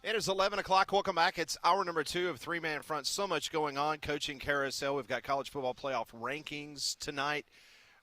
It is 11 o'clock. Welcome back. It's hour number 2 of Three-Man Front. So much going on. Coaching carousel. We've got college football playoff rankings tonight.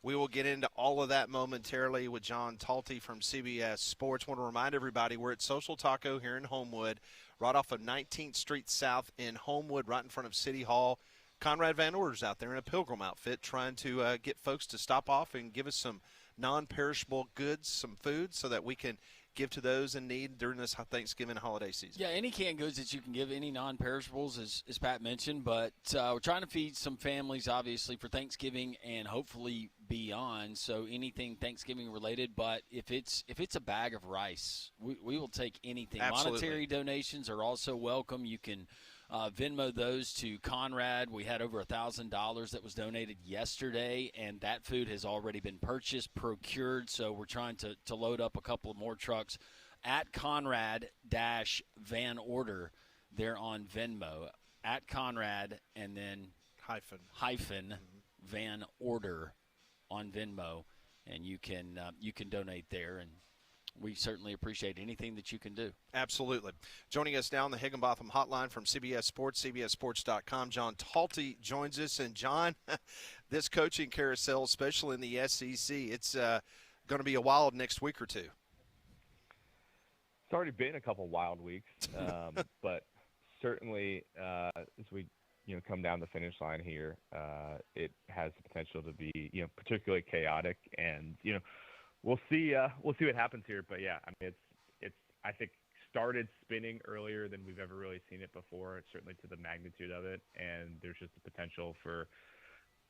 We will get into all of that momentarily with John Talty from CBS Sports. Want to remind everybody we're at Social Taco here in Homewood, right off of 19th Street South in Homewood, right in front of City Hall. Conrad Van Order's out there in a Pilgrim outfit trying to get folks to stop off and give us some non-perishable goods, some food, so that we can give to those in need during this Thanksgiving holiday season. Yeah, any canned goods that you can give, any non-perishables, as Pat mentioned. But we're trying to feed some families, obviously, for Thanksgiving and hopefully beyond. So anything Thanksgiving related. But if it's a bag of rice, we will take anything. Absolutely. Monetary donations are also welcome. You can Venmo those to Conrad. We had over $1,000 that was donated yesterday, and that food has already been purchased, procured. So we're trying to load up a couple of more trucks at Conrad-Van Order there on Venmo. At Conrad and then hyphen Van Order on Venmo, and you can donate there, and we certainly appreciate anything that you can do. Absolutely. Joining us now on the Higginbotham Hotline from CBS Sports, CBSSports.com, John Talty joins us. And, John, this coaching carousel, especially in the SEC, it's going to be a wild next week or two. It's already been a couple wild weeks, but certainly as we come down the finish line here, it has the potential to be particularly chaotic, and we'll see what happens here. But yeah, I mean it's I think started spinning earlier than we've ever really seen it before, certainly to the magnitude of it, and there's just the potential for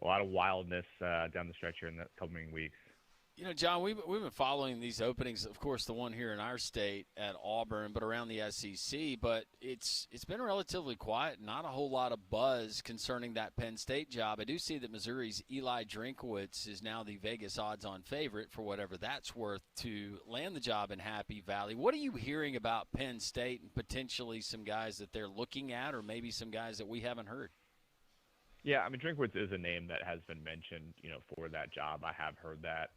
a lot of wildness down the stretch here in the coming weeks. John, we've been following these openings, of course, the one here in our state at Auburn, but around the SEC. But it's been relatively quiet, not a whole lot of buzz concerning that Penn State job. I do see that Missouri's Eli Drinkwitz is now the Vegas odds-on favorite, for whatever that's worth, to land the job in Happy Valley. What are you hearing about Penn State and potentially some guys that they're looking at, or maybe some guys that we haven't heard? Yeah, I mean, Drinkwitz is a name that has been mentioned, for that job. I have heard that.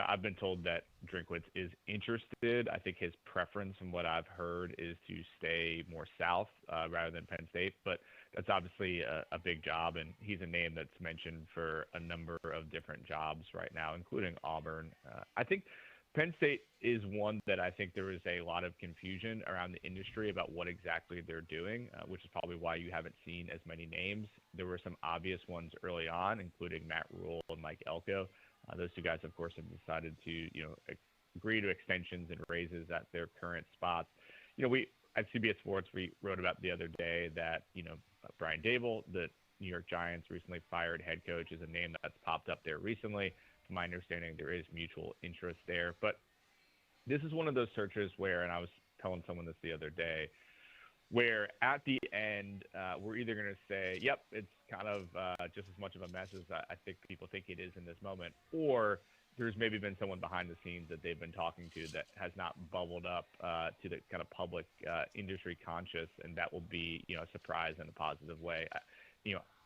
I've been told that Drinkwitz is interested. I think his preference, from what I've heard, is to stay more south rather than Penn State. But that's obviously a big job, and he's a name that's mentioned for a number of different jobs right now, including Auburn. I think Penn State is one that I think there is a lot of confusion around the industry about what exactly they're doing, which is probably why you haven't seen as many names. There were some obvious ones early on, including Matt Rule and Mike Elko. Those two guys, of course, have decided to, agree to extensions and raises at their current spots. We at CBS Sports, we wrote about the other day that, Brian Dable, the New York Giants recently fired head coach, is a name that's popped up there recently. From my understanding, there is mutual interest there. But this is one of those searches where, and I was telling someone this the other day, where at the end, we're either going to say, yep, it's kind of just as much of a mess as I think people think it is in this moment, or there's maybe been someone behind the scenes that they've been talking to that has not bubbled up to the kind of public industry conscious, and that will be, a surprise in a positive way.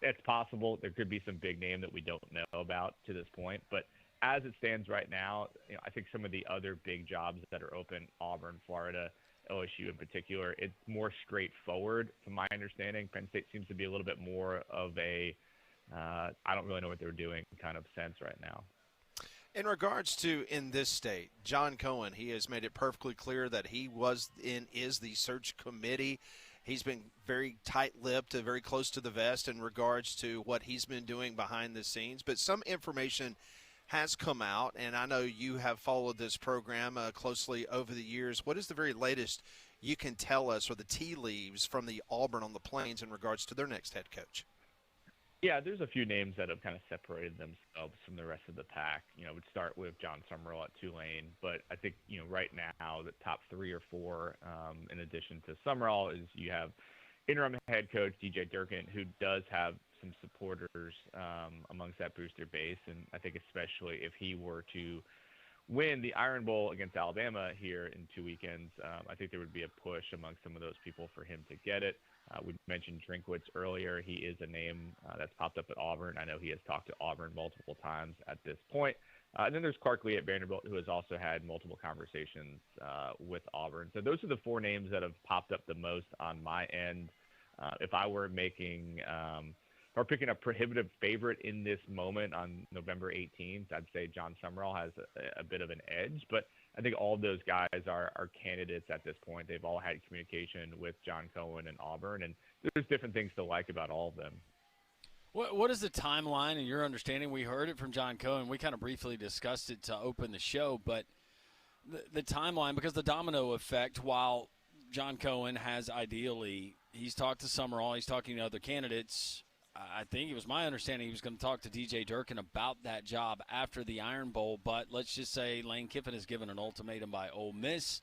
It's possible there could be some big name that we don't know about to this point, but as it stands right now, I think some of the other big jobs that are open, Auburn, Florida, LSU in particular, it's more straightforward from my understanding. Penn State seems to be a little bit more of a I don't really know what they're doing kind of sense right now. In regards to in this state, John Cohen, he has made it perfectly clear that he is the search committee. He's been very tight-lipped, very close to the vest in regards to what he's been doing behind the scenes. But some information has come out, and I know you have followed this program closely over the years. What is the very latest you can tell us, or the tea leaves from the Auburn on the Plains in regards to their next head coach? Yeah, there's a few names that have kind of separated themselves from the rest of the pack. Would start with John Summerall at Tulane, but I think, right now the top 3 or 4, in addition to Summerall, is you have interim head coach DJ Durkin, who does have some supporters amongst that booster base, and I think especially if he were to win the Iron Bowl against Alabama here in 2 weekends, I think there would be a push among some of those people for him to get it. We mentioned Drinkwitz earlier. He is a name that's popped up at Auburn. I know he has talked to Auburn multiple times at this point. And then there's Clark Lee at Vanderbilt, who has also had multiple conversations with Auburn. So those are the four names that have popped up the most on my end. If I were picking a prohibitive favorite in this moment on November 18th, I'd say John Summerall has a bit of an edge. But I think all of those guys are candidates at this point. They've all had communication with John Cohen and Auburn, and there's different things to like about all of them. What is the timeline in your understanding? We heard it from John Cohen. We kind of briefly discussed it to open the show, but the timeline, because the domino effect, while John Cohen has he's talked to Summerall, he's talking to other candidates. I think it was my understanding he was going to talk to DJ Durkin about that job after the Iron Bowl, but let's just say Lane Kiffin is given an ultimatum by Ole Miss.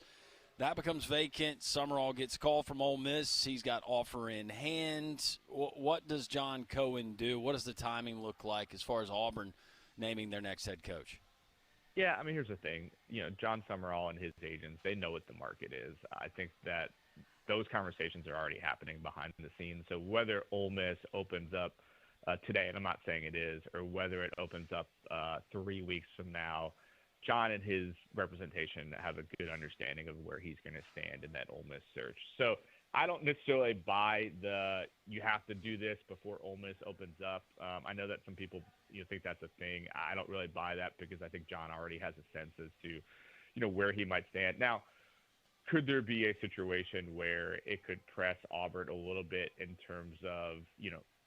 That becomes vacant. Summerall gets a call from Ole Miss. He's got offer in hand. What does John Cohen do? What does the timing look like as far as Auburn naming their next head coach? Yeah, I mean, here's the thing. John Summerall and his agents, they know what the market is. I think that those conversations are already happening behind the scenes. So whether Ole Miss opens up today, and I'm not saying it is, or whether it opens up 3 weeks from now, John and his representation have a good understanding of where he's going to stand in that Ole Miss search. So I don't necessarily buy you have to do this before Ole Miss opens up. I know that some people think that's a thing. I don't really buy that because I think John already has a sense as to where he might stand. Now, could there be a situation where it could press Auburn a little bit in terms of,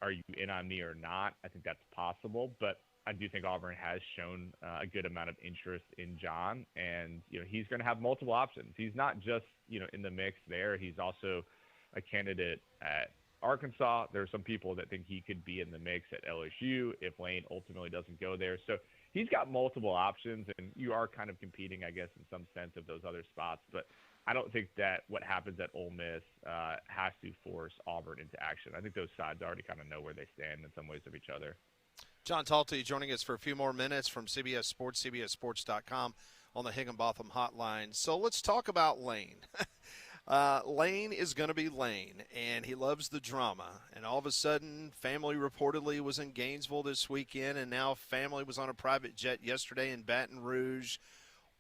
are you in on me or not? I think that's possible, but I do think Auburn has shown a good amount of interest in John, and he's going to have multiple options. He's not just in the mix there. He's also a candidate at Arkansas. There are some people that think he could be in the mix at LSU if Lane ultimately doesn't go there. So he's got multiple options, and you are kind of competing, I guess, in some sense of those other spots. But I don't think that what happens at Ole Miss has to force Auburn into action. I think those sides already kind of know where they stand in some ways of each other. John Talty joining us for a few more minutes from CBS Sports, CBSSports.com on the Higginbotham Hotline. So let's talk about Lane. Lane is going to be Lane, and he loves the drama. And all of a sudden, family reportedly was in Gainesville this weekend, and now family was on a private jet yesterday in Baton Rouge.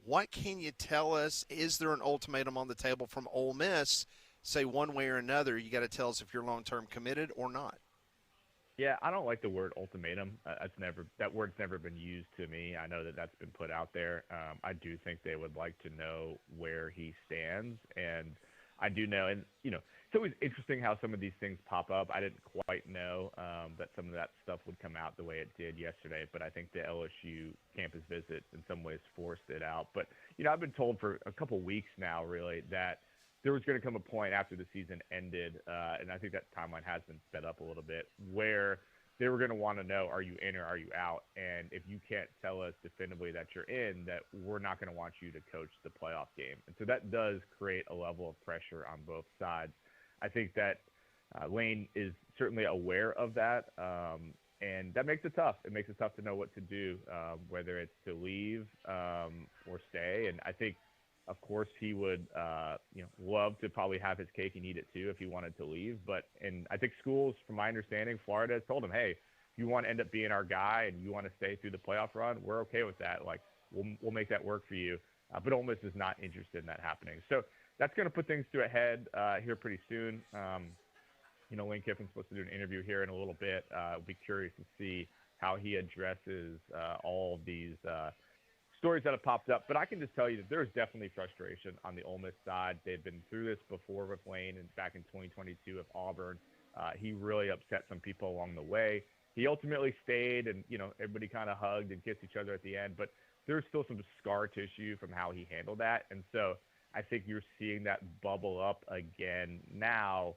What can you tell us? Is there an ultimatum on the table from Ole Miss? Say one way or another, you got to tell us if you're long-term committed or not. Yeah, I don't like the word ultimatum. That word's never been used to me. I know that that's been put out there. I do think they would like to know where he stands, and I do know. And it's always interesting how some of these things pop up. I didn't quite know that some of that stuff would come out the way it did yesterday, but I think the LSU campus visit in some ways forced it out. But I've been told for a couple weeks now, really, that there was going to come a point after the season ended, and I think that timeline has been sped up a little bit, where they were going to want to know, are you in or are you out? And if you can't tell us definitively that you're in, that we're not going to want you to coach the playoff game. And so that does create a level of pressure on both sides. I think that Lane is certainly aware of that, and that makes it tough. It makes it tough to know what to do, whether it's to leave or stay. And I think, of course, he would, love to probably have his cake and eat it too if he wanted to leave. And I think schools, from my understanding, Florida has told him, hey, if you want to end up being our guy and you want to stay through the playoff run, we're okay with that. Like, we'll make that work for you. But Ole Miss is not interested in that happening. So that's going to put things to a head here pretty soon. Lane Kiffin's supposed to do an interview here in a little bit. I'll be curious to see how he addresses all of these stories that have popped up. But I can just tell you that there's definitely frustration on the Ole Miss side. They've been through this before with Lane, and back in 2022 with Auburn. He really upset some people along the way. He ultimately stayed, and everybody kind of hugged and kissed each other at the end. But there's still some scar tissue from how he handled that. And so I think you're seeing that bubble up again now,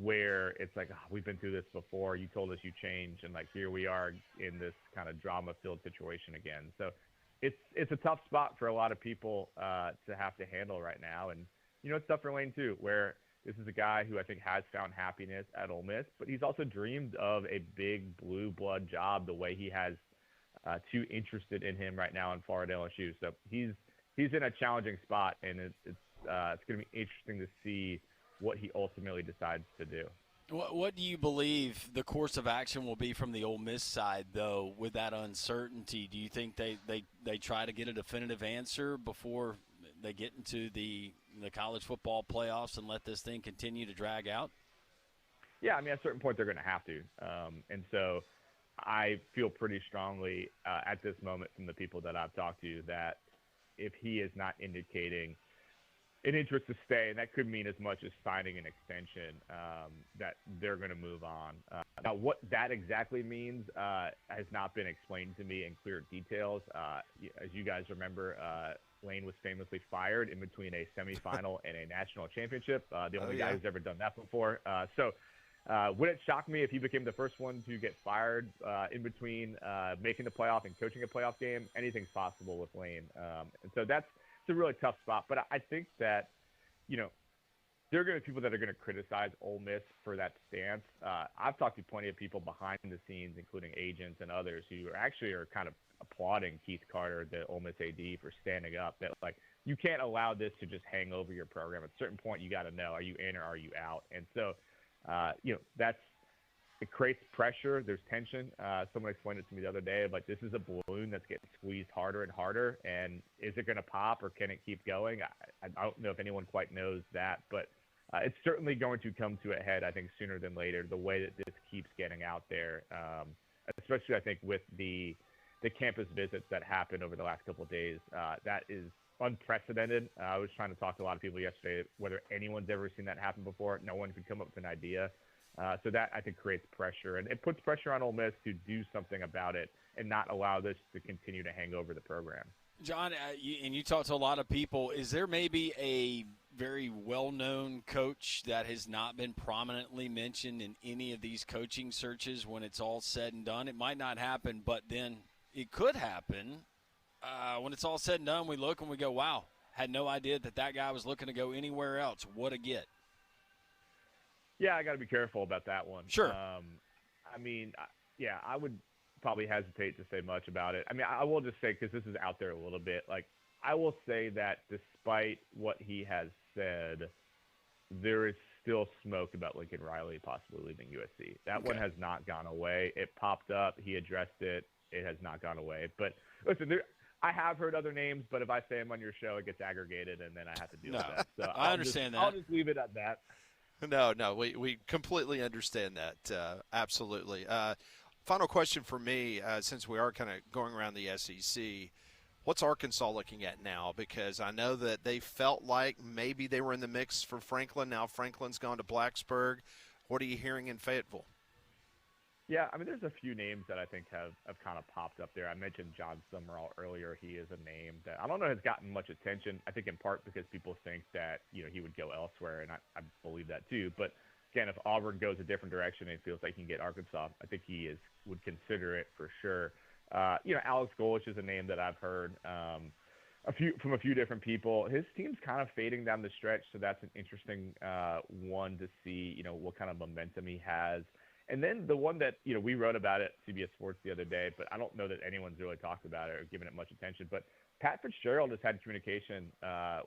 where it's like, we've been through this before. You told us you changed, and here we are in this kind of drama-filled situation again. So it's a tough spot for a lot of people to have to handle right now. And, it's tough for Lane too, where this is a guy who I think has found happiness at Ole Miss, but he's also dreamed of a big blue blood job the way he has too interested in him right now in Florida LSU. So he's in a challenging spot, and it's going to be interesting to see what he ultimately decides to do. What do you believe the course of action will be from the Ole Miss side, though, with that uncertainty? Do you think they try to get a definitive answer before they get into the college football playoffs and let this thing continue to drag out? Yeah, I mean, at a certain point, they're going to have to. And so I feel pretty strongly at this moment from the people that I've talked to that if he is not indicating an interest to stay, and that could mean as much as signing an extension, that they're going to move on. Now, what that exactly means has not been explained to me in clear details. As you guys remember, Lane was famously fired in between a semifinal and a national championship, the only guy who's ever done that before. So would it shock me if he became the first one to get fired in between making the playoff and coaching a playoff game? Anything's possible with Lane. And so it's a really tough spot. But I think that, there are going to be people that are going to criticize Ole Miss for that stance. I've talked to plenty of people behind the scenes, including agents and others, who are kind of applauding Keith Carter, the Ole Miss AD, for standing up. That, like, you can't allow this to just hang over your program. At a certain point, you got to know, are you in or are you out? And so, it creates pressure. There's tension. Someone explained it to me the other day, like, this is a balloon that's getting squeezed harder and harder. And is it going to pop or can it keep going? I don't know if anyone quite knows that, but it's certainly going to come to a head, I think, sooner than later, the way that this keeps getting out there, especially, I think, with the campus visits that happened over the last couple of days. That is unprecedented. I was trying to talk to a lot of people yesterday whether anyone's ever seen that happen before. No one could come up with an idea. So that, I think, creates pressure. And it puts pressure on Ole Miss to do something about it and not allow this to continue to hang over the program. John, you talk to a lot of people. Is there maybe a very well-known coach that has not been prominently mentioned in any of these coaching searches when it's all said and done? It might not happen, but then it could happen. When it's all said and done, we look and we go, wow, had no idea that guy was looking to go anywhere else. What a get. Yeah, I got to be careful about that one. Sure. I would probably hesitate to say much about it. I mean, I will just say, because this is out there a little bit, like, I will say that despite what he has said, there is still smoke about Lincoln Riley possibly leaving USC. That one has not gone away. It popped up. He addressed it. It has not gone away. But listen, I have heard other names, but if I say them on your show, it gets aggregated, and then I have to deal with that. So I understand that. I'll just leave it at that. No, we completely understand that. Absolutely. Final question for me, since we are kind of going around the SEC, what's Arkansas looking at now? Because I know that they felt like maybe they were in the mix for Franklin. Now Franklin's gone to Blacksburg. What are you hearing in Fayetteville? Yeah, I mean, there's a few names that I think have kind of popped up there. I mentioned John Summerall earlier. He is a name that I don't know has gotten much attention, I think in part because people think that, he would go elsewhere, and I believe that too. But, again, if Auburn goes a different direction and feels like he can get Arkansas, I think he would consider it for sure. Alex Golich is a name that I've heard from a few different people. His team's kind of fading down the stretch, so that's an interesting one to see, what kind of momentum he has. And then the one that, we wrote about at CBS Sports the other day, but I don't know that anyone's really talked about it or given it much attention. But Pat Fitzgerald has had communication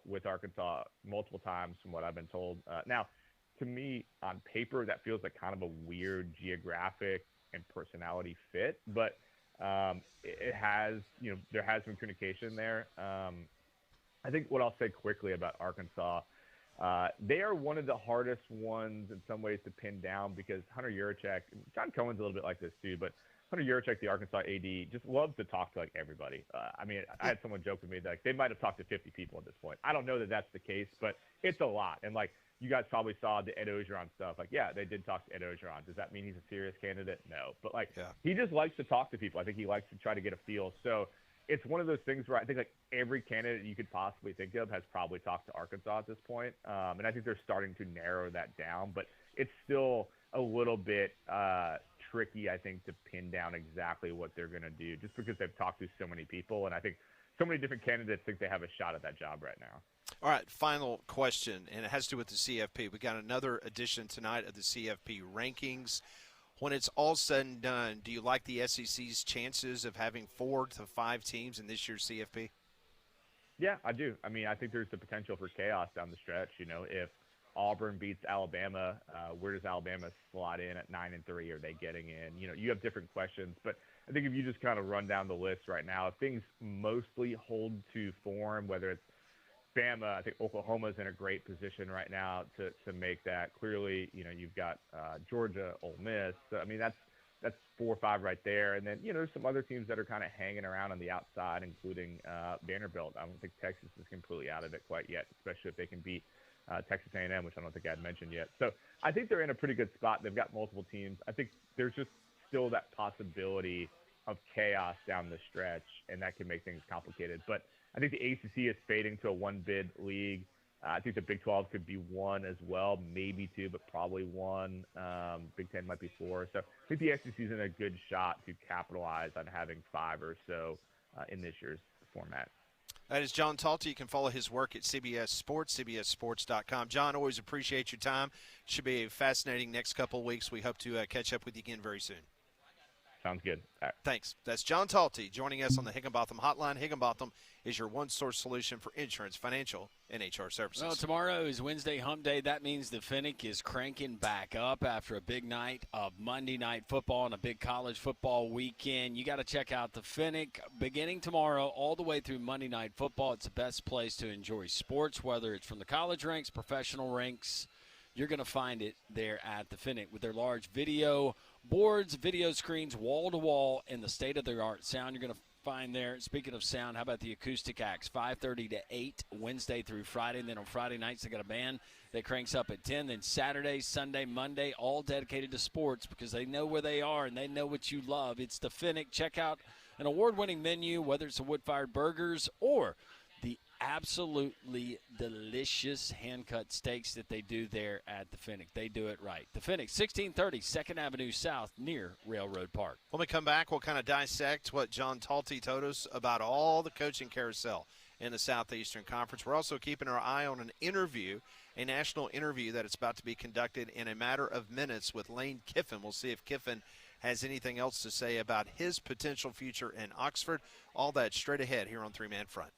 with Arkansas multiple times from what I've been told. Now, to me, on paper, that feels like kind of a weird geographic and personality fit. But it has, there has been communication there. I think what I'll say quickly about Arkansas, they are one of the hardest ones in some ways to pin down because Hunter Yurachek, John Cohen's a little bit like this too, but Hunter Yurachek, the Arkansas AD, just loves to talk to everybody. I had someone joke with me that they might have talked to 50 people at this point. I don't know that that's the case, but it's a lot. And you guys probably saw the Ed Ogeron stuff. Yeah, they did talk to Ed Ogeron. Does that mean he's a serious candidate? No. But he just likes to talk to people. I think he likes to try to get a feel. So it's one of those things where I think every candidate you could possibly think of has probably talked to Arkansas at this point. And I think they're starting to narrow that down, but it's still a little bit tricky, I think, to pin down exactly what they're going to do just because they've talked to so many people. And I think so many different candidates think they have a shot at that job right now. All right, final question, and it has to do with the CFP. We got another edition tonight of the CFP rankings. When it's all said and done, do you like the SEC's chances of having 4 to 5 teams in this year's CFP? Yeah, I do. I mean, I think there's the potential for chaos down the stretch. If Auburn beats Alabama, where does Alabama slot in at 9-3? Are they getting in? You have different questions, but I think if you just kind of run down the list right now, if things mostly hold to form, whether it's Bama, I think Oklahoma's in a great position right now to make that. Clearly, you've got Georgia, Ole Miss. So, I mean, that's 4 or 5 right there. And then, there's some other teams that are kind of hanging around on the outside, including Vanderbilt. I don't think Texas is completely out of it quite yet, especially if they can beat Texas A&M, which I don't think I had mentioned yet. So I think they're in a pretty good spot. They've got multiple teams. I think there's just still that possibility of chaos down the stretch, and that can make things complicated. But I think the ACC is fading to a one-bid league. I think the Big 12 could be 1 as well, maybe 2, but probably 1. Big 10 might be 4. So I think the SEC is in a good shot to capitalize on having 5 or so in this year's format. That is John Talty. You can follow his work at CBS Sports, cbssports.com. John, always appreciate your time. Should be a fascinating next couple of weeks. We hope to catch up with you again very soon. Sounds good. All right. Thanks. That's John Talty joining us on the Higginbotham Hotline. Higginbotham is your one-source solution for insurance, financial, and HR services. Well, tomorrow is Wednesday hump day. That means the Finnick is cranking back up after a big night of Monday night football and a big college football weekend. You got to check out the Finnick beginning tomorrow all the way through Monday night football. It's the best place to enjoy sports, whether it's from the college ranks, professional ranks. You're going to find it there at the Finnick with their large video boards, video screens, wall-to-wall, and the state-of-the-art sound you're going to find there. Speaking of sound, how about the acoustic acts? 5:30 to 8, Wednesday through Friday. And then on Friday nights, they got a band that cranks up at 10. Then Saturday, Sunday, Monday, all dedicated to sports because they know where they are and they know what you love. It's the Finnick. Check out an award-winning menu, whether it's the wood-fired burgers or the absolutely delicious hand-cut steaks that they do there at the Finnick. They do it right. The Finnick, 1630 2nd Avenue South near Railroad Park. When we come back, we'll kind of dissect what John Talty told us about all the coaching carousel in the Southeastern Conference. We're also keeping our eye on an interview, a national interview that is about to be conducted in a matter of minutes with Lane Kiffin. We'll see if Kiffin has anything else to say about his potential future in Oxford. All that straight ahead here on Three Man Front.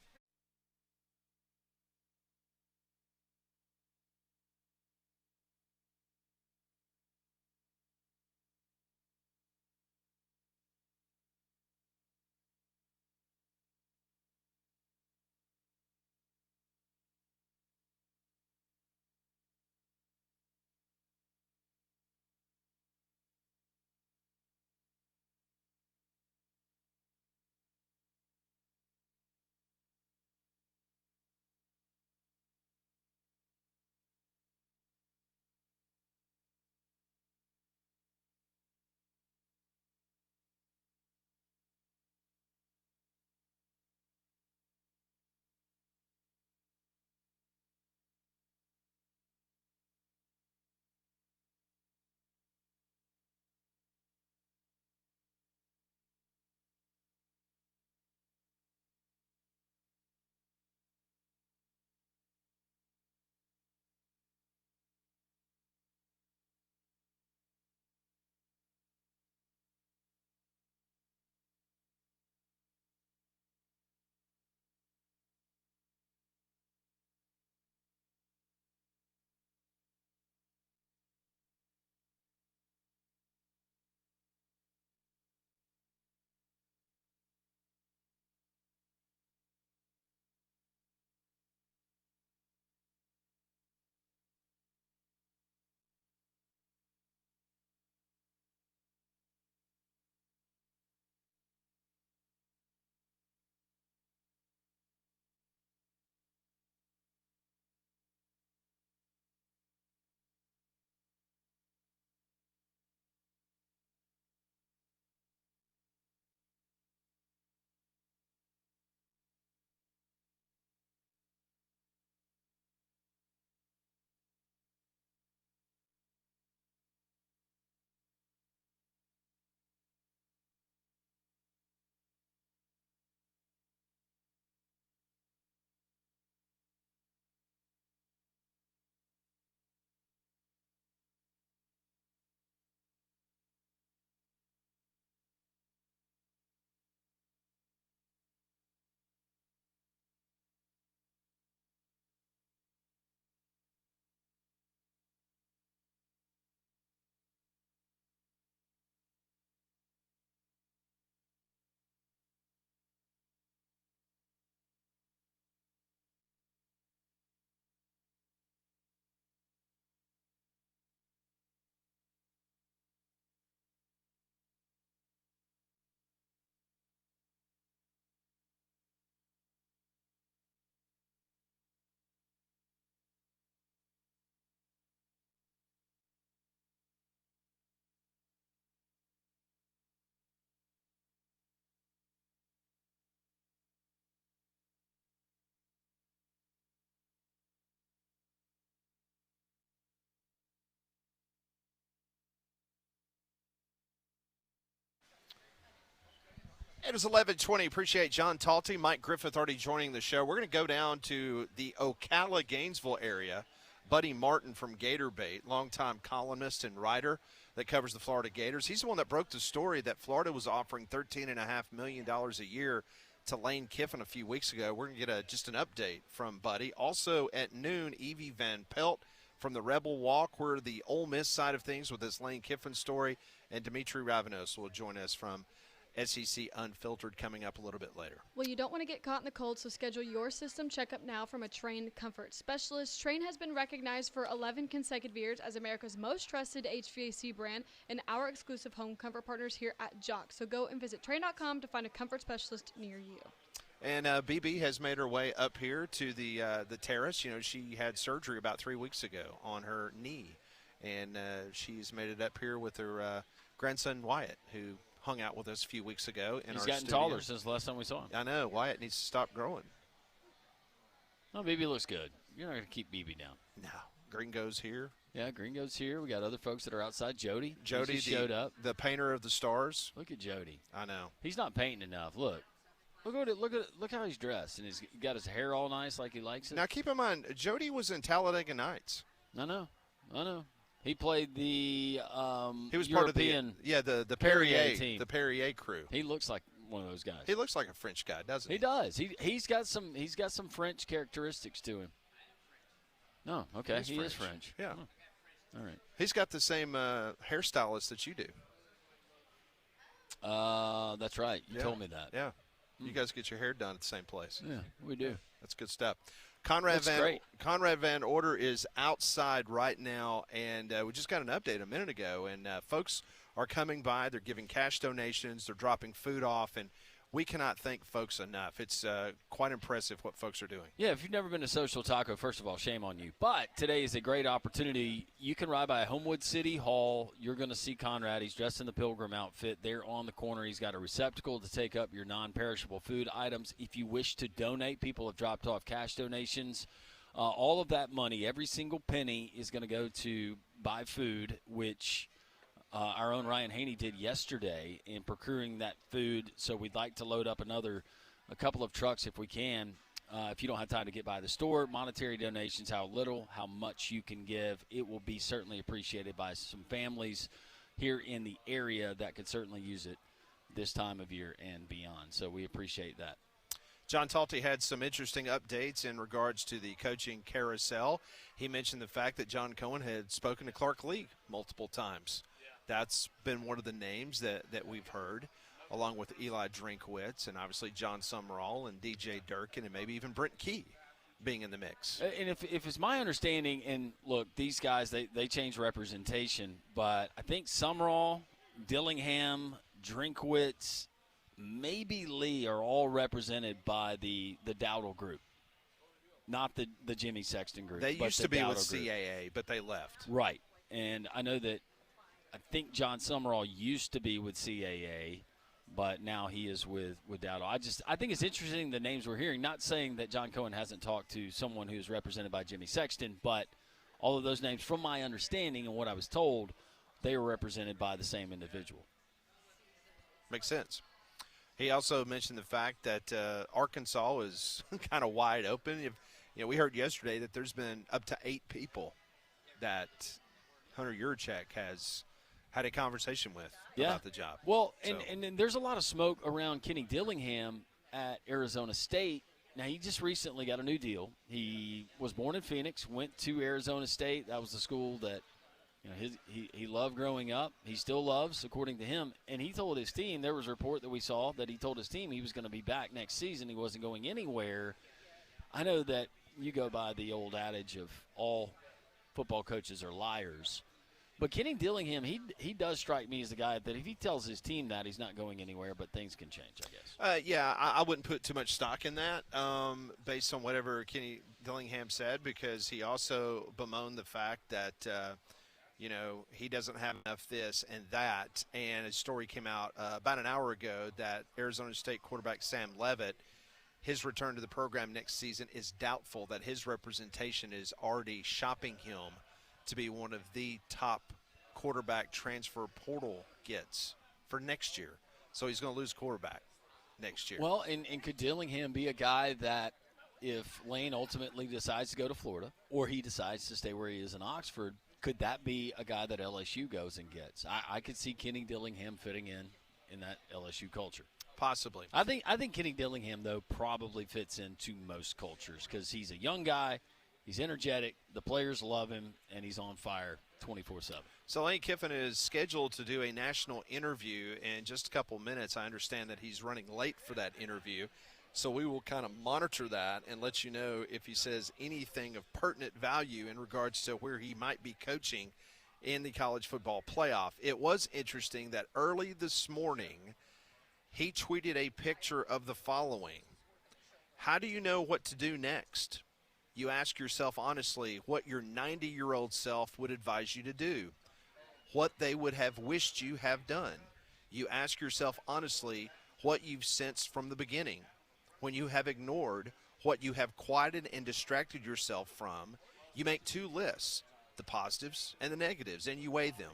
It was 11:20. Appreciate John Talty, Mike Griffith already joining the show. We're going to go down to the Ocala, Gainesville area. Buddy Martin from Gator Bait, longtime columnist and writer that covers the Florida Gators. He's the one that broke the story that Florida was offering $13.5 million a year to Lane Kiffin a few weeks ago. We're going to get just an update from Buddy. Also at noon, Evie Van Pelt from the Rebel Walk. We're the Ole Miss side of things with this Lane Kiffin story. And Dimitri Ravanos will join us from SEC Unfiltered coming up a little bit later. Well, you don't want to get caught in the cold, so schedule your system checkup now from a Train comfort specialist. Train has been recognized for 11 consecutive years as America's most trusted HVAC brand and our exclusive home comfort partners here at Jock. So go and visit Train.com to find a comfort specialist near you. And BB has made her way up here to the terrace. You know, she had surgery about 3 weeks ago on her knee, and she's made it up here with her grandson Wyatt, who hung out with us a few weeks ago in He's our gotten studio. taller since the last time we saw him. I know. Wyatt needs to stop growing. No, BB looks good. You're not going to keep BB down. No. Gringo's here. Yeah, Gringo's here. We got other folks that are outside. Jody Jody showed up. The painter of the stars. Look at Jody. I know. He's not painting enough. Look how he's dressed, and he's got his hair all nice like he likes it. Now keep in mind, Jody was in Talladega Nights. I know. He played the He was European part of the Perrier team. the Perrier crew. He looks like one of those guys. He looks like a French guy, doesn't he? He does. He's got some French characteristics to him. No, okay, he is French. Yeah. Oh, all right. He's got the same hairstylist that you do. That's right. You told me that. Yeah. You guys get your hair done at the same place. Yeah, we do. That's good stuff. Conrad That's Van Order is outside right now, and we just got an update a minute ago, and folks are coming by. They're giving cash donations. They're dropping food off, and we cannot thank folks enough. It's quite impressive what folks are doing. Yeah, if you've never been to Social Taco, first of all, shame on you. But today is a great opportunity. You can ride by Homewood City Hall. You're going to see Conrad. He's dressed in the Pilgrim outfit. There on the corner, he's got a receptacle to take up your non-perishable food items. If you wish to donate, people have dropped off cash donations. All of that money, every single penny, is going to go to buy food, which our own Ryan Haney did yesterday in procuring that food. So we'd like to load up a couple of trucks if we can. If you don't have time to get by the store, monetary donations, how little, how much you can give, it will be certainly appreciated by some families here in the area that could certainly use it this time of year and beyond. So we appreciate that. John Talty had some interesting updates in regards to the coaching carousel. He mentioned the fact that John Cohen had spoken to Clark Lee multiple times. That's been one of the names that we've heard, along with Eli Drinkwitz and obviously John Summerall and DJ Durkin and maybe even Brent Key being in the mix. And if it's my understanding, and look, these guys, they change representation, but I think Summerall, Dillingham, Drinkwitz, maybe Lee are all represented by the Dowdle group, not the Jimmy Sexton group. They used to be with Dowdle group. CAA, but they left. Right. And I know that I think John Summerall used to be with CAA, but now he is with Dowdle. I think it's interesting the names we're hearing, not saying that John Cohen hasn't talked to someone who's represented by Jimmy Sexton, but all of those names, from my understanding and what I was told, they were represented by the same individual. Makes sense. He also mentioned the fact that Arkansas is kind of wide open. We heard yesterday that there's been up to 8 people that Hunter Yurchek has had a conversation with about the job. Well, and there's a lot of smoke around Kenny Dillingham at Arizona State. Now, he just recently got a new deal. He was born in Phoenix, went to Arizona State. That was the school that he loved growing up. He still loves, according to him. And he told his team, there was a report that we saw that he told his team he was going to be back next season. He wasn't going anywhere. I know that you go by the old adage of all football coaches are liars. But Kenny Dillingham, he does strike me as the guy that if he tells his team that, he's not going anywhere, but things can change, I guess. I wouldn't put too much stock in that based on whatever Kenny Dillingham said, because he also bemoaned the fact that, he doesn't have enough this and that. And a story came out about an hour ago that Arizona State quarterback Sam Leavitt, his return to the program next season is doubtful, that his representation is already shopping him to be one of the top quarterback transfer portal gets for next year. So he's going to lose quarterback. next year. Well, and could Dillingham be a guy that if Lane ultimately decides to go to Florida or he decides to stay where he is in Oxford, could that be a guy that LSU goes and gets? I could see Kenny Dillingham fitting in that LSU culture. Possibly. I think Kenny Dillingham, though, probably fits into most cultures because he's a young guy, he's energetic, the players love him, and he's on fire 24/7. So Lane Kiffin is scheduled to do a national interview in just a couple minutes. I understand that he's running late for that interview. So we will kind of monitor that and let you know if he says anything of pertinent value in regards to where he might be coaching in the college football playoff. It was interesting that early this morning he tweeted a picture of the following. How do you know what to do next? You ask yourself honestly what your 90-year-old self would advise you to do, what they would have wished you have done. You ask yourself honestly what you've sensed from the beginning. When you have ignored what you have quieted and distracted yourself from, you make two lists, the positives and the negatives, and you weigh them.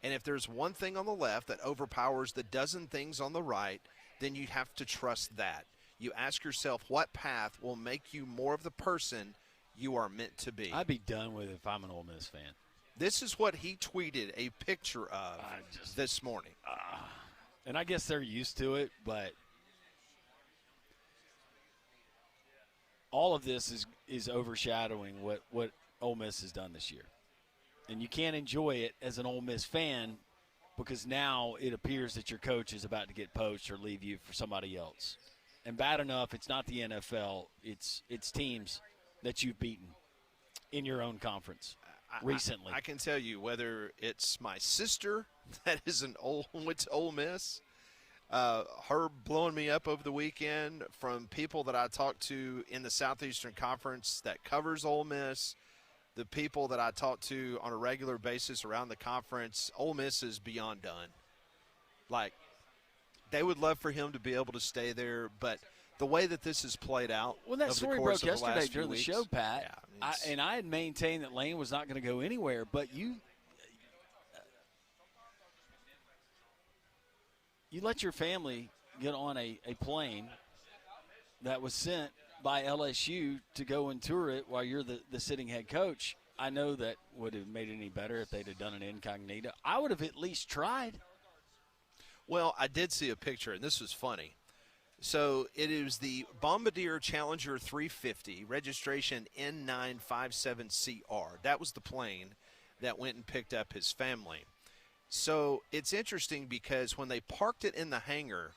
And if there's one thing on the left that overpowers the dozen things on the right, then you have to trust that. You ask yourself what path will make you more of the person you are meant to be. I'd be done with it if I'm an Ole Miss fan. This is what he tweeted a picture of this morning. And I guess they're used to it, but all of this is overshadowing what Ole Miss has done this year. And you can't enjoy it as an Ole Miss fan because now it appears that your coach is about to get poached or leave you for somebody else. And bad enough, it's not the NFL. It's teams that you've beaten in your own conference recently. I can tell you whether it's my sister that went to Ole Miss, her blowing me up over the weekend from people that I talked to in the Southeastern Conference that covers Ole Miss, the people that I talk to on a regular basis around the conference. Ole Miss is beyond done. Like, they would love for him to be able to stay there, but the way that this has played out, well, that story broke yesterday during the show, Pat. Yeah, and I had maintained that Lane was not going to go anywhere, but you let your family get on a plane that was sent by LSU to go and tour it while you're the sitting head coach. I know that would have made it any better if they'd have done it incognito. I would have at least tried. Well, I did see a picture, and this was funny. So it is the Bombardier Challenger 350, registration N957CR. That was the plane that went and picked up his family. So it's interesting because when they parked it in the hangar,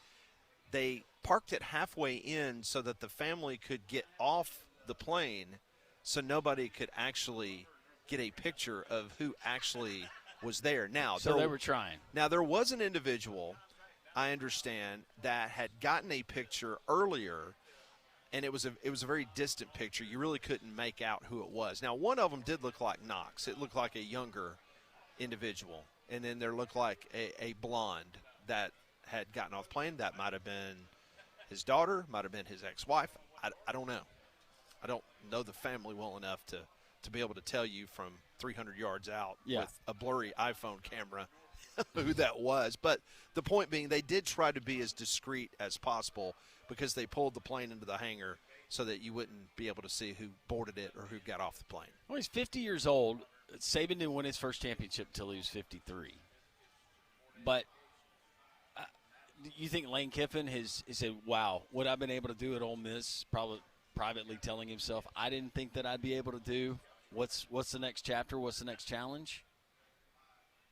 they parked it halfway in so that the family could get off the plane so nobody could actually get a picture of who actually was there. Now, so they were trying. Now, there was an individual, I understand, that had gotten a picture earlier, and it was a very distant picture. You really couldn't make out who it was. Now, one of them did look like Knox. It looked like a younger individual. And then there looked like a blonde that had gotten off the plane. That might have been his daughter, might have been his ex-wife. I don't know. I don't know the family well enough to be able to tell you from 300 yards out with a blurry iPhone camera who that was. But the point being, they did try to be as discreet as possible because they pulled the plane into the hangar so that you wouldn't be able to see who boarded it or who got off the plane. Well, he's 50 years old. Saban didn't win his first championship until he was 53. But you think Lane Kiffin has said, wow, what I've been able to do at Ole Miss, probably privately telling himself, I didn't think that I'd be able to do. What's the next chapter? What's the next challenge?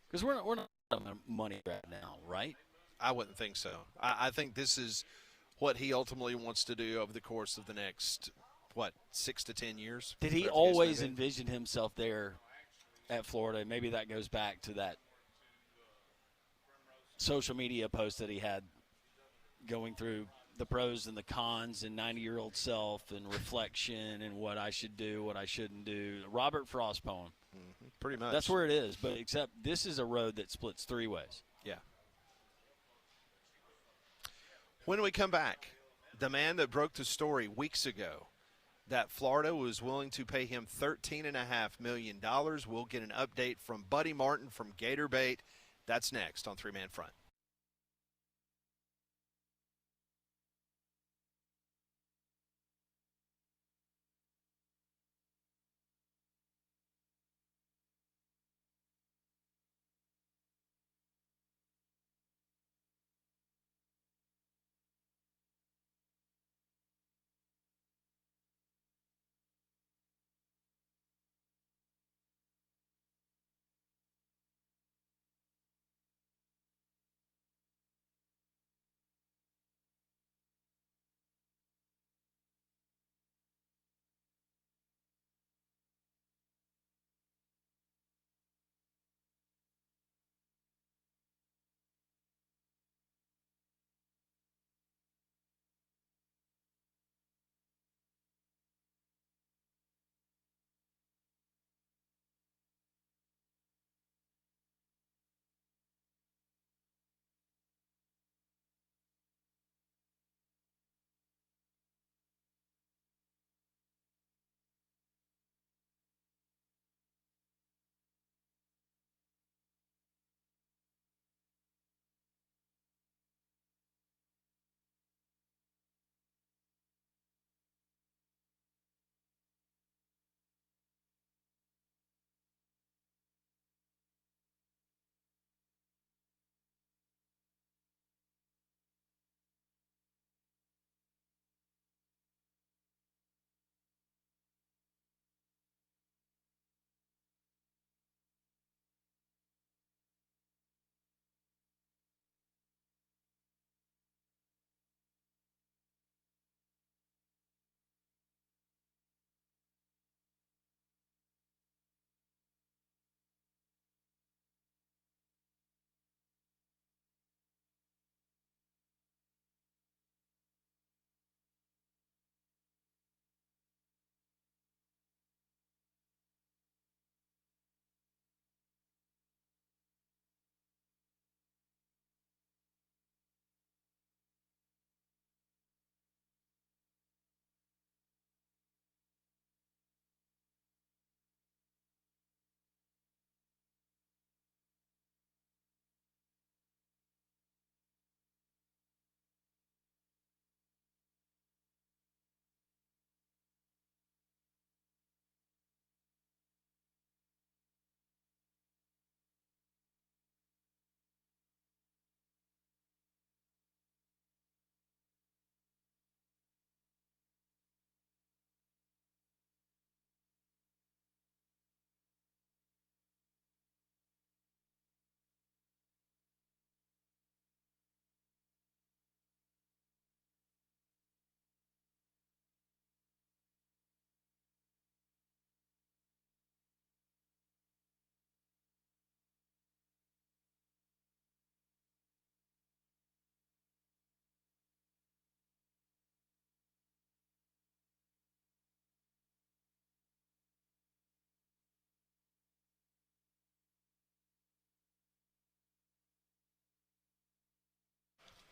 Because we're not on money right now, right? I wouldn't think so. I think this is what he ultimately wants to do over the course of the next, 6 to 10 years? Did he always envision himself there at Florida? Maybe that goes back to that social media post that he had going through the pros and the cons and 90-year-old self and reflection and what I should do, what I shouldn't do. Robert Frost poem. Mm-hmm. Pretty much. That's where it is, but except this is a road that splits three ways. Yeah. When we come back, the man that broke the story weeks ago that Florida was willing to pay him $13.5 million. We'll get an update from Buddy Martin from Gator Bait. That's next on Three Man Front.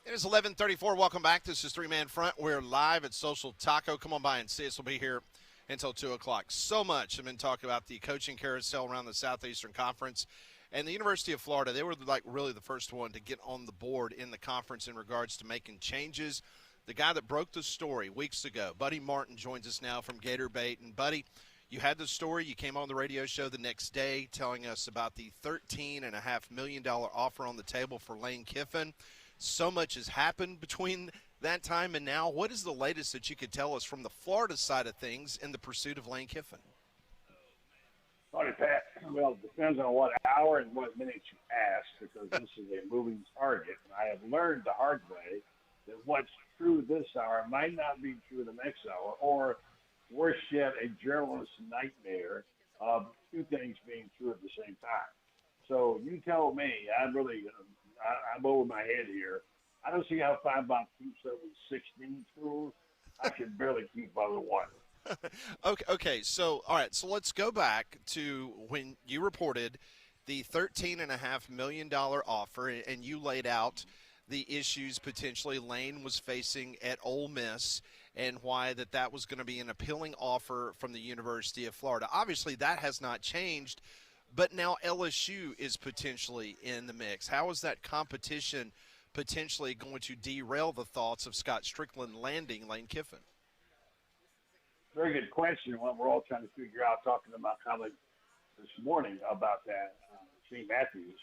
It is 11:34. Welcome back. This is Three Man Front. We're live at Social Taco. Come on by and see us. We'll be here until 2 o'clock. So much. I've been talking about the coaching carousel around the Southeastern Conference. And the University of Florida, they were like really the first one to get on the board in the conference in regards to making changes. The guy that broke the story weeks ago, Buddy Martin, joins us now from Gator Bait. And, Buddy, you had the story. You came on the radio show the next day telling us about the $13.5 million offer on the table for Lane Kiffin. So much has happened between that time and now. What is the latest that you could tell us from the Florida side of things in the pursuit of Lane Kiffin? Sorry, Pat. Well, it depends on what hour and what minute you ask, because this is a moving target. And I have learned the hard way that what's true this hour might not be true the next hour, or worse yet, a journalist's nightmare of two things being true at the same time. So you tell me, I'm over my head here. I don't see how 5x2 7 16 schools. I can barely keep up with one. Okay. So, all right. So let's go back to when you reported the $13.5 million offer, and you laid out the issues potentially Lane was facing at Ole Miss and why that was going to be an appealing offer from the University of Florida. Obviously, that has not changed, but now LSU is potentially in the mix. How is that competition potentially going to derail the thoughts of Scott Strickland landing Lane Kiffin? Very good question. What we're all trying to figure out, talking to my colleague this morning about that, St. Matthews,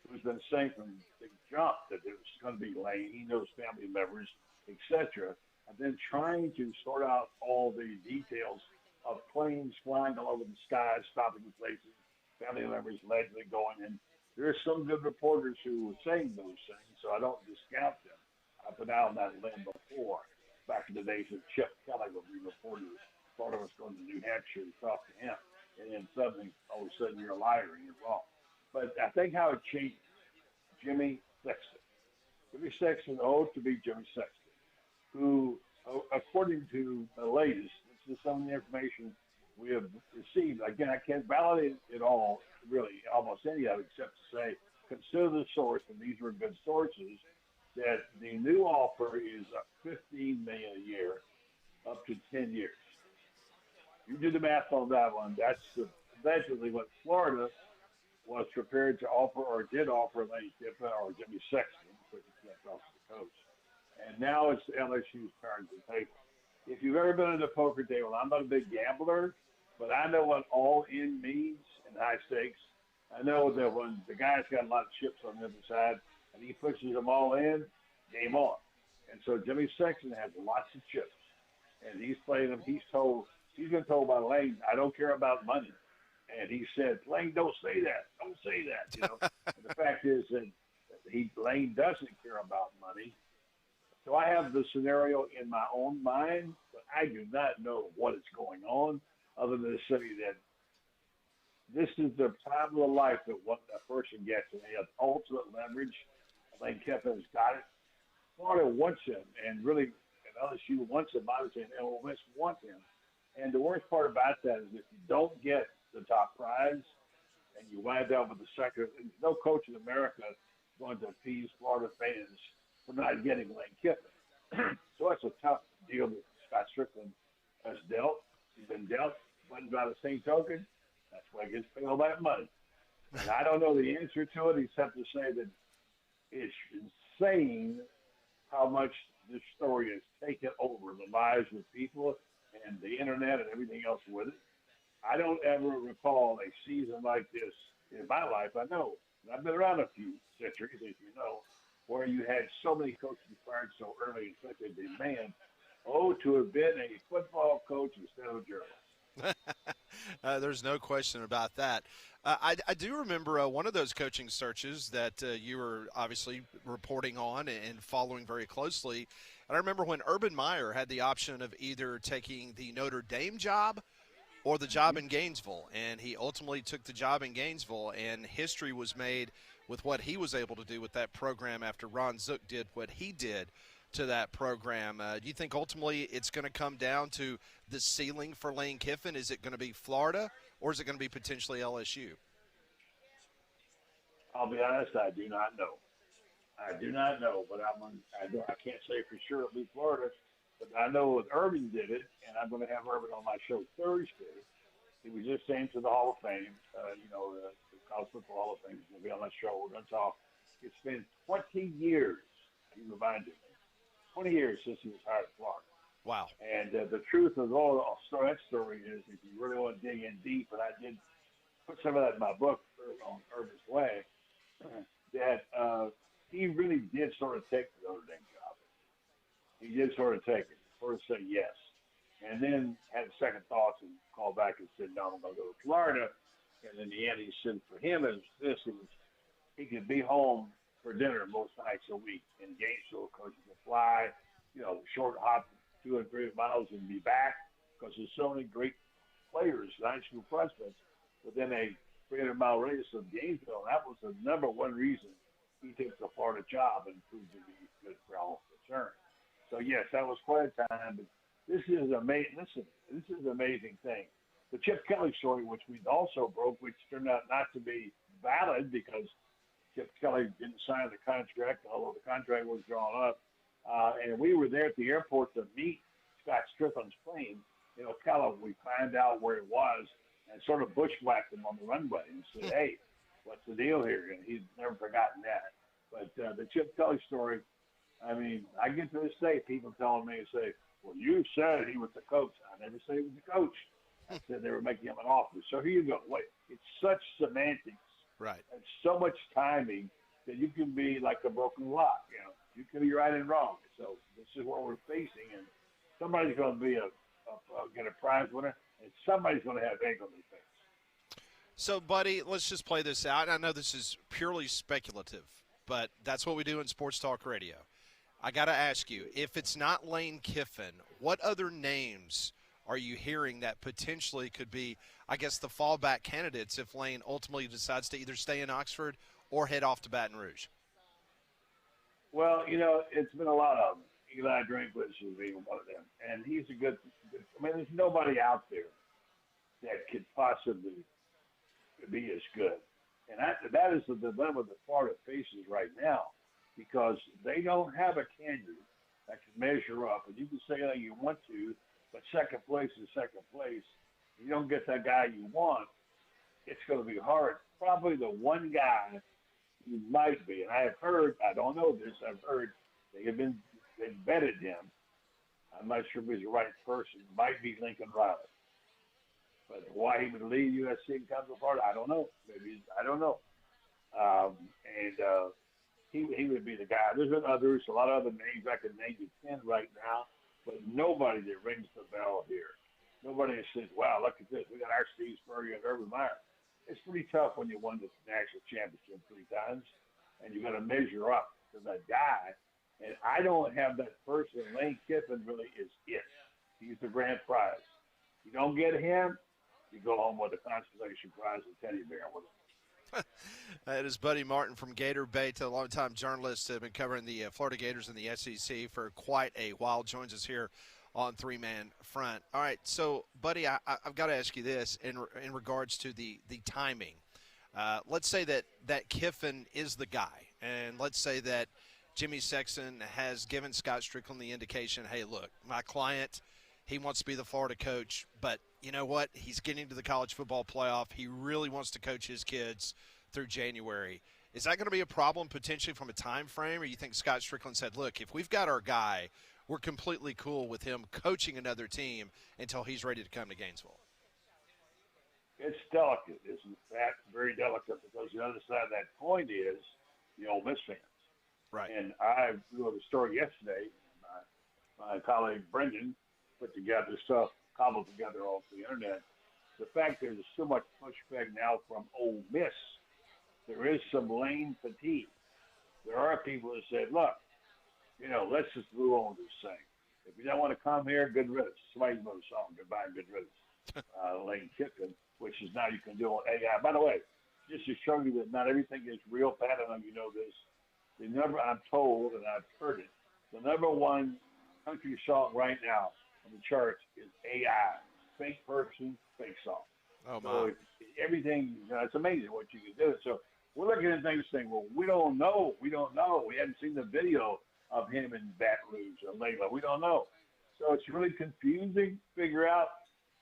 who's been saying from the jump that it was going to be Lane. He knows family members, etc. And then trying to sort out all the details of planes flying all over the sky, stopping in places, family members allegedly going in. There are some good reporters who were saying those things, so I don't discount them. I've been out on that limb before, back in the days of Chip Kelly, when we reported Florida was going to New Hampshire to talk to him, and then suddenly, all of a sudden, you're a liar and you're wrong. But I think how it changed, Jimmy Sexton. Jimmy Sexton owed to be Jimmy Sexton, who, according to the latest, this is some of the information we have received. Again, I can't validate it all, really, almost any of it, except to say, consider the source, and these were good sources, that the new offer is $15 million a year, up to 10 years. You do the math on that one. That's eventually what Florida was prepared to offer, or did offer Lane Kiffin or Jimmy Sexton, which is off the coach. And now it's LSU's turn to table. If you've ever been at a poker table, I'm not a big gambler, but I know what all in means in high stakes. I know that when the guy's got a lot of chips on the other side and he pushes them all in, game on. And so Jimmy Sexton has lots of chips, and he's playing them. He's been told by Lane, I don't care about money. And he said, Lane, don't say that. Don't say that. You know. And the fact is that Lane doesn't care about money. So I have the scenario in my own mind, but I do not know what is going on, other than to say that this is the time of the life that what a person gets, and they have ultimate leverage. Lane Kiffin's got it. Florida wants him, and really, and LSU wants him, obviously, and Ole Miss wants him. And the worst part about that is if you don't get the top prize and you wind up with the second, no coach in America is going to appease Florida fans for not getting Lane Kiffin. So that's a tough deal that Scott Strickland has dealt. He's been dealt, but by the same token, that's why he gets paid all that money. And I don't know the answer to it, except to say that it's insane how much this story has taken over the lives of people and the internet and everything else with it. I don't ever recall a season like this in my life. I know, and I've been around a few centuries, as you know, where you had so many coaches fired so early in such a demand. Oh, to have been a football coach instead of a journalist. There's no question about that. I do remember one of those coaching searches that you were obviously reporting on and following very closely. And I remember when Urban Meyer had the option of either taking the Notre Dame job or the job in Gainesville. And he ultimately took the job in Gainesville, and history was made with what he was able to do with that program after Ron Zook did what he did to that program. Do you think ultimately it's going to come down to the ceiling for Lane Kiffin? Is it going to be Florida, or is it going to be potentially LSU? I'll be honest, I do not know. I do not know, but I can't say for sure it'll be Florida. But I know that Urban did it, and I'm going to have Urban on my show Thursday. He was just saying to the Hall of Fame, the College Football Hall of Fame. He's going to be on that show. We're going to talk. It's been 20 years, he reminded me, 20 years since he was hired at Florida. Wow. And the truth of that story is, if you really want to dig in deep, and I did put some of that in my book on Urban's Way, that he really did sort of take the Notre Dame job. He did sort of take it, sort of say yes. And then had second thoughts and called back and said, no, I'm going to go to Florida. And in the end, he said for him, it was this. It was, he could be home for dinner most nights a week in Gainesville because he could fly, short hop 200 or 300 miles and be back because there's so many great players, high school prospects, within a 300-mile radius of Gainesville. And that was the number one reason he took the Florida job and proved to be good for all concerned. So, yes, that was quite a time. But this is amazing. Listen, this is an amazing thing. The Chip Kelly story, which we also broke, which turned out not to be valid because Chip Kelly didn't sign the contract, although the contract was drawn up. And we were there at the airport to meet Scott Strickland's plane. We found out where it was and sort of bushwhacked him on the runway and said, hey, what's the deal here? And he's never forgotten that. But the Chip Kelly story, I mean, I get to this day, people telling me, say, well, you said he was the coach. I never said he was the coach. I said they were making him an offer. So here you go. Wait, it's such semantics. Right. And so much timing that you can be like a broken lock. You can be right and wrong. So this is what we're facing. And somebody's going to be get a prize winner, and somebody's going to have egg on their face. So, buddy, let's just play this out. I know this is purely speculative, but that's what we do in Sports Talk Radio. I got to ask you, if it's not Lane Kiffin, what other names are you hearing that potentially could be, I guess, the fallback candidates if Lane ultimately decides to either stay in Oxford or head off to Baton Rouge? Well, it's been a lot of them. Eli Drinkwitz is being one of them. And he's a good – I mean, there's nobody out there that could possibly be as good. And that is the dilemma that Florida faces right now, because they don't have a candidate that can measure up. And you can say that you want to, but second place is second place. You don't get that guy you want, it's going to be hard. Probably the one guy who might be, and I have heard, I don't know this, I've heard they've vetted him. I'm not sure if he's the right person. Might be Lincoln Riley. But why he would leave USC and come to Florida, I don't know. Maybe I don't know. He would be the guy. There's been others, a lot of other names I could name you 10 right now, but nobody that rings the bell here. Nobody that says, wow, look at this. We got our Steve Spurrier and Urban Meyer. It's pretty tough when you won the national championship 3 times, and you got to measure up to that guy. And I don't have that person. Lane Kiffin really is it. He's the grand prize. You don't get him, you go home with a consolation prize and teddy bear with him. That is Buddy Martin from Gator Bait, a longtime journalist, been covering the Florida Gators and the SEC for quite a while. Joins us here on Three Man Front. All right, so Buddy, I've got to ask you this in regards to the timing. Let's say that Kiffin is the guy, and let's say that Jimmy Sexton has given Scott Strickland the indication, hey, look, my client, he wants to be the Florida coach, but you know what? He's getting to the college football playoff. He really wants to coach his kids through January. Is that going to be a problem potentially from a time frame, or you think Scott Strickland said, look, if we've got our guy, we're completely cool with him coaching another team until he's ready to come to Gainesville? It's delicate, isn't that? Very delicate, because the other side of that coin is the Ole Miss fans. Right. And I wrote a story yesterday. My colleague Brendan put together stuff, cobbled together off the internet. The fact there's so much pushback now from Ole Miss, there is some Lane fatigue. There are people that said, look, let's just move on with this thing. If you don't want to come here, good riddance. Somebody's wrote a song, Goodbye and Good Riddance. Lane Kiffin, which is now you can do on AI. By the way, just to show you that not everything is real, Pat, I know you know this. The number, I'm told, and I've heard it, the number one country song right now on the charts is AI. Fake person, fake song. Oh, my. So everything, it's amazing what you can do. So we're looking at things saying, well, we don't know. We don't know. We haven't seen the video of him in Baton Rouge or Layla. We don't know. So it's really confusing to figure out.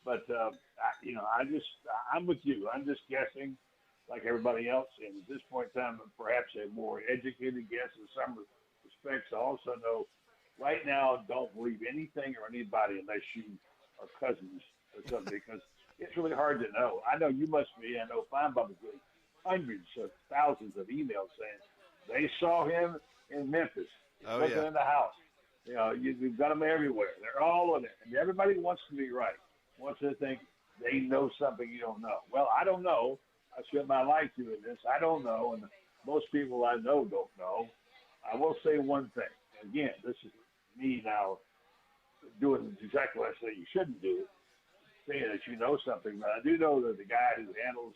But, I'm with you. I'm just guessing like everybody else. And at this point in time, perhaps a more educated guess in some respects. I also know right now, don't believe anything or anybody unless you are cousins or something, because it's really hard to know. I know you must be. I know Fine Bob is getting hundreds of thousands of emails saying they saw him in Memphis, looking in the house. You've got them everywhere. They're all in it. And everybody wants to be right, wants to think they know something you don't know. Well, I don't know. I spent my life doing this. I don't know, and most people I know don't know. I will say one thing. Again, this is me now doing exactly what I say you shouldn't do, saying that you know something, but I do know that the guy who handles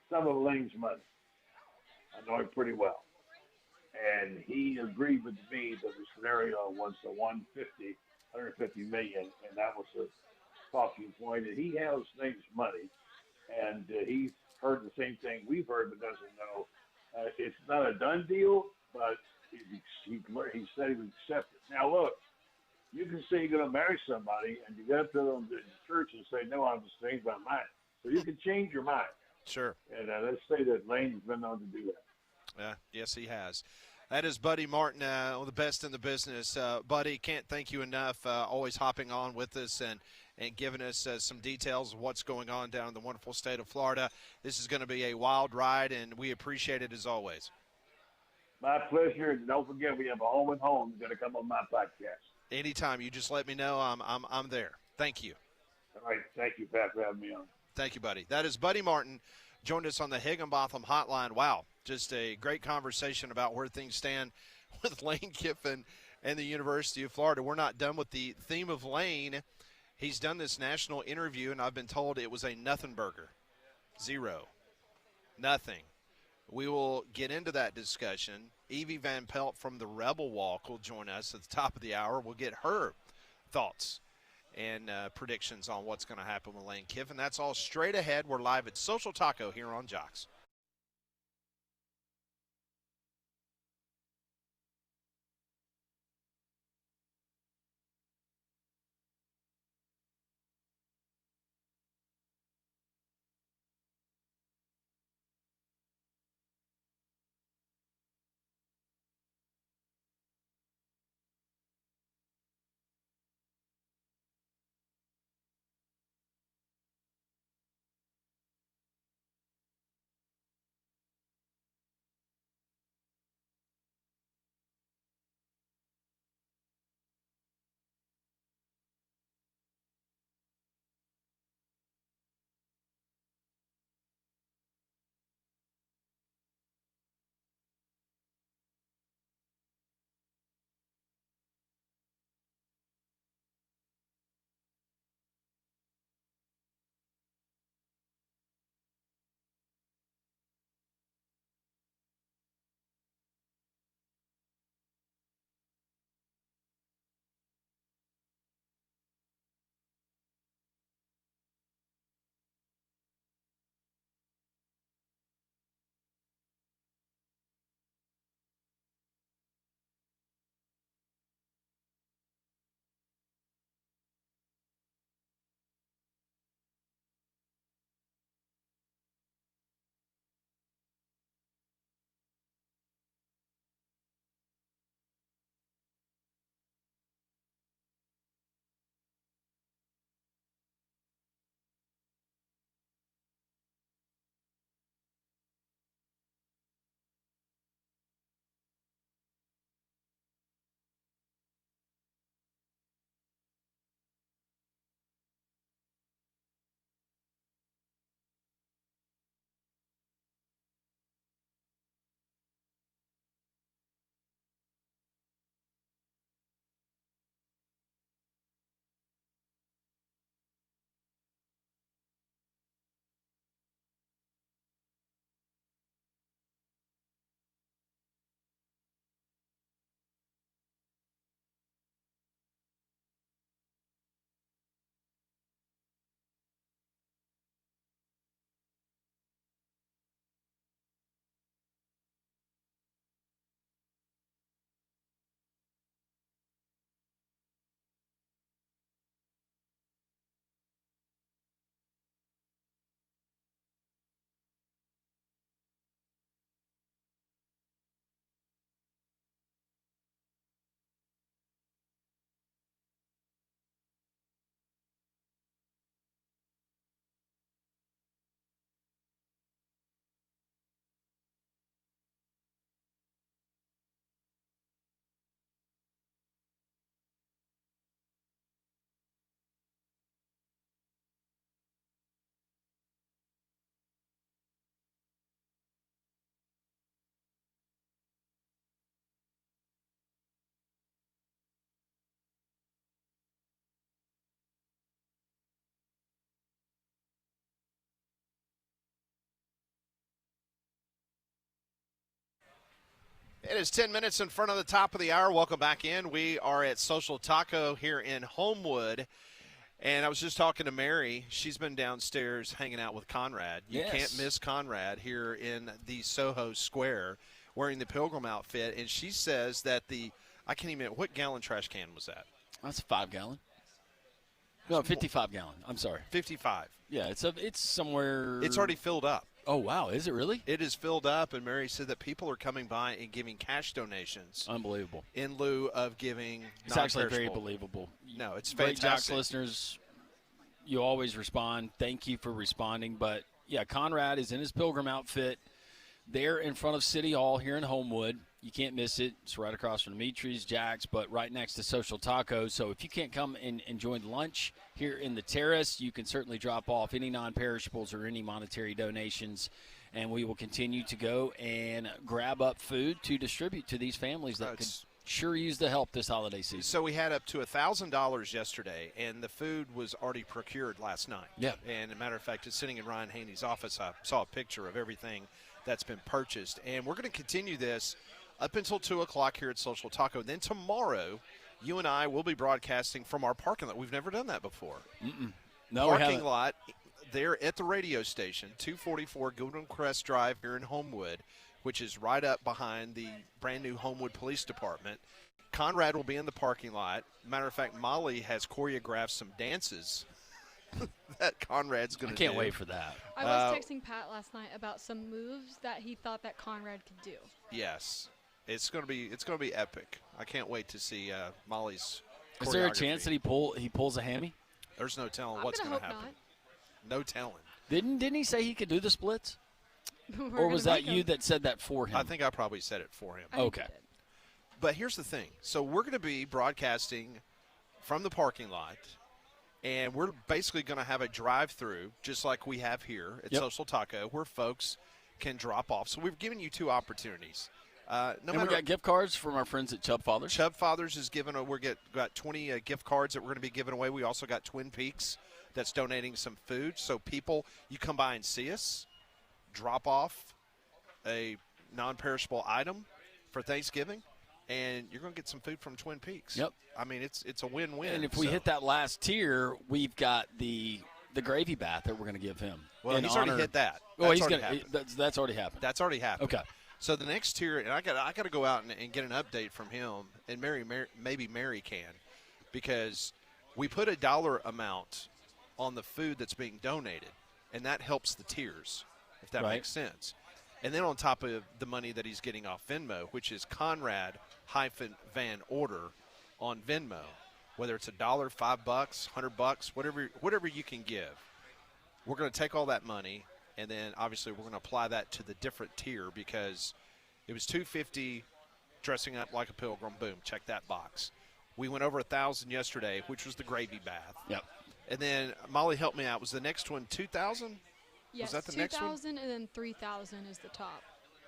some of Lane's money, I know him pretty well. And he agreed with me that the scenario was the 150 million, and that was the talking point. And he handles Lane's money, and he's heard the same thing we've heard, but doesn't know. It's not a done deal, but he said he would accept it. Now, look, you can say you're going to marry somebody, and you get up to them in church and say, no, I'm just changed my mind. So you can change your mind. Sure. And let's say that Lane's been known to do that. Yes, he has. That is Buddy Martin, one of the best in the business. Buddy, can't thank you enough, always hopping on with us and giving us some details of what's going on down in the wonderful state of Florida. This is going to be a wild ride, and we appreciate it as always. My pleasure. And don't forget, we have a home and home going to come on my podcast. Anytime. You just let me know. I'm there. Thank you. All right. Thank you, Pat, for having me on. Thank you, buddy. That is Buddy Martin. Joined us on the Higginbotham Hotline. Wow, just a great conversation about where things stand with Lane Kiffin and the University of Florida. We're not done with the theme of Lane. He's done this national interview, and I've been told it was a nothing burger. Zero. Nothing. We will get into that discussion. Evie Van Pelt from the Rebel Walk will join us at the top of the hour. We'll get her thoughts and predictions on what's going to happen with Lane Kiffin. That's all straight ahead. We're live at Social Taco here on Jocks. It is 10 minutes in front of the top of the hour. Welcome back in. We are at Social Taco here in Homewood. And I was just talking to Mary. She's been downstairs hanging out with Conrad. You can't miss Conrad here in the Soho Square wearing the Pilgrim outfit. And she says that I can't even, what gallon trash can was that? That's a 5-gallon. No, 55-gallon. I'm sorry. 55. Yeah, it's somewhere. It's already filled up. Oh, wow. Is it really? It is filled up, and Mary said that people are coming by and giving cash donations. Unbelievable. In lieu of giving It's actually very believable. No, it's Great fantastic. Jocks listeners, you always respond. Thank you for responding. But, yeah, Conrad is in his Pilgrim outfit there in front of City Hall here in Homewood. You can't miss it. It's right across from Dimitri's, Jack's, but right next to Social Taco. So if you can't come and join lunch here in the terrace, you can certainly drop off any non-perishables or any monetary donations, and we will continue to go and grab up food to distribute to these families that could sure use the help this holiday season. So we had up to $1,000 yesterday, and the food was already procured last night. Yeah. And as a matter of fact, it's sitting in Ryan Haney's office. I saw a picture of everything that's been purchased. And we're going to continue this up until 2 o'clock here at Social Taco. Then tomorrow, you and I will be broadcasting from our parking lot. We've never done that before. No, Parking lot there at the radio station, 244 Golden Crest Drive here in Homewood, which is right up behind the brand-new Homewood Police Department. Conrad will be in the parking lot. Matter of fact, Molly has choreographed some dances that Conrad's going to do. I can't wait for that. I was texting Pat last night about some moves that he thought that Conrad could do. Yes. It's going to be epic. I can't wait to see Molly's choreography. Is there a chance that he pulls a hammy? There's no telling what's going to happen. Not. No telling. Didn't he say he could do the splits? We're Or was that gonna you that said that for him? I think I probably said it for him. I think Okay. he did. But here's the thing. So we're going to be broadcasting from the parking lot, and we're basically going to have a drive-through, just like we have here at Social Taco, where folks can drop off. So we've given you two opportunities. And we got gift cards from our friends at Chubb Fathers. Chubb Fathers is giving got 20 gift cards that we're going to be giving away. We also got Twin Peaks that's donating some food. So people, you come by and see us, drop off a non-perishable item for Thanksgiving, and you're going to get some food from Twin Peaks. Yep. I mean, it's a win-win. And if we hit that last tier, we've got the gravy bath that we're going to give him. Well, he's already hit that. Well, That's already happened. That's already happened. Okay. So the next tier, and I got to go out and get an update from him, and maybe Mary can, because we put a dollar amount on the food that's being donated, and that helps the tiers, if that makes sense. And then on top of the money that he's getting off Venmo, which is Conrad-Van Order on Venmo, whether it's $1, $5, $100, whatever you can give, we're going to take all that money. And then, obviously, we're going to apply that to the different tier because it was $250 dressing up like a pilgrim. Boom, check that box. We went over $1,000 yesterday, which was the gravy bath. Yep. And then Molly helped me out. Was the next one $2,000? Yes, was that the next one? 2,000 and then 3,000 is the top.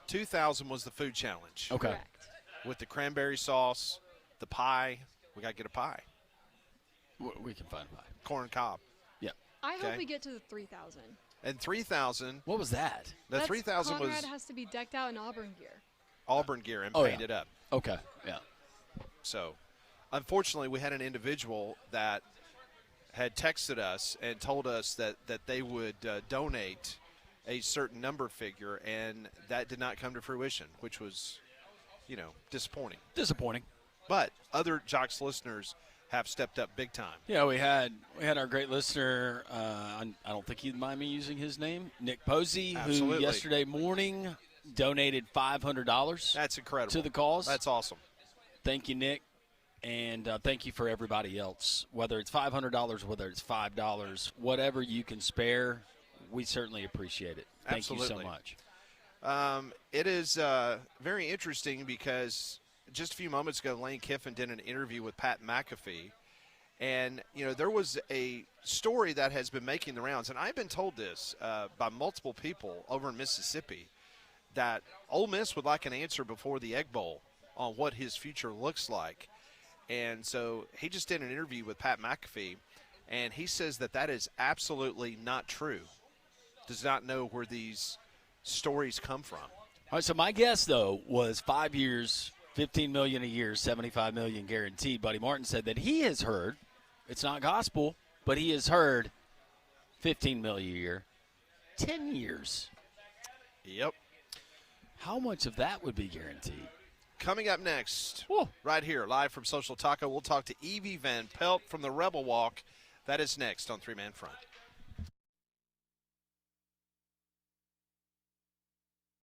$2,000 was the food challenge. Okay. Correct. With the cranberry sauce, the pie. We got to get a pie. We can find pie. Corn cob. Yep. I hope Okay. we get to the 3,000. And 3,000. What was that? The 3,000 was Conrad has to be decked out in Auburn gear. Auburn gear and Oh, yeah. painted up. Okay. Yeah. So, unfortunately, we had an individual that had texted us and told us that they would donate a certain number figure, and that did not come to fruition, which was, disappointing. Disappointing. But other Jocks listeners have stepped up big time. Yeah, we had our great listener. I don't think he'd mind me using his name, Nick Posey, Absolutely. who yesterday morning donated $500. That's incredible. To the cause. That's awesome. Thank you, Nick, and thank you for everybody else. Whether it's $500, whether it's $5, whatever you can spare, we certainly appreciate it. Thank Absolutely. you so much. It is very interesting because just a few moments ago, Lane Kiffin did an interview with Pat McAfee. And, there was a story that has been making the rounds. And I've been told this by multiple people over in Mississippi that Ole Miss would like an answer before the Egg Bowl on what his future looks like. And so he just did an interview with Pat McAfee, and he says that is absolutely not true. Does not know where these stories come from. All right, so my guess, though, was 5 years, $15 million a year, $75 million guaranteed. Buddy Martin said that he has heard, it's not gospel, but he has heard $15 million a year, 10 years. Yep. How much of that would be guaranteed? Coming up next, Whoa. right here, live from Social Taco, we'll talk to Evie Van Pelt from the Rebel Walk. That is next on Three Man Front.